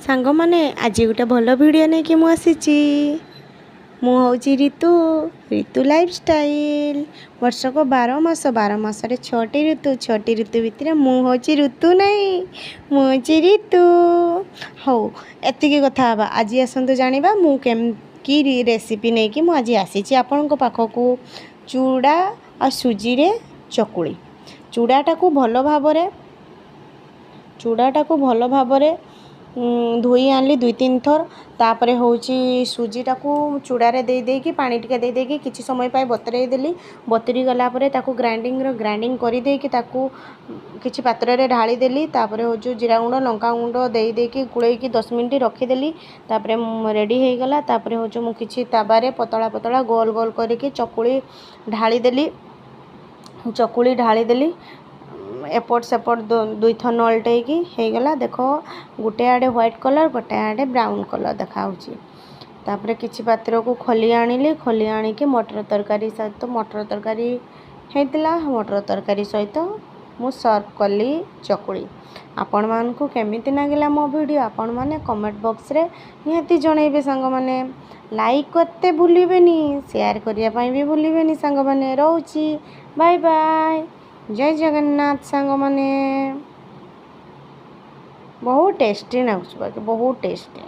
सांग माने आज गोटे भल वीडियो नहीं कि मु आसीची मुझे ऋतु ऋतु लाइफस्टाइल वर्ष को 12 मास रे 6टी ऋतु भितर मुझे ऋतु नहीं मुझे ऋतु हौ एतिकी कथा हवा आज आसतु जानिबा मु की रेसिपी नहीं कि आज आसीची आपण पाखकू चूड़ा आ सुजी रे चकुली चूड़ाटा को भल भावरे धोई आनली 2-3 थर तापर होची सुजीटा को चूड़ारे दे देकी पानी टिके दे देकी किछि समय पाए बतरे देली बतरी गला परे ताको ग्राइंडिंग करी देकी ताको किछि पात्र रे ढाली देली तापर होजो जीरा गुंड लंका गुंड दे देकी गुळेई की 10 मिनिट रखी देली तापर रेडी हे गला तापर होजो मु किछि ताबारे पतला पतला गोल गोल करके चकुली ढाली देली एपट सेपट 2 थर नलटेकी हो गला देख गोटे आड़े व्हाइट कलर गोटे आड़े ब्राउन कलर देखा तापर किछि पात्र को खोली आनिकी मटर तरकारी सहित मटर तरकारी होता मटर तरकारी सहित मु सर्व कली चकुली आपण मानकु केमिति नागिला मो वीडियो आपण माने कमेंट बॉक्स रे निहाती जणैबे सांग माने लाइक करते भूलिबेनी शेयर करिया पई भी भूलिबेनी सांग माने रहउची बाय बाय जय जगन्नाथ सांग माने बहुत टेस्टी ना बहुत टेस्टी।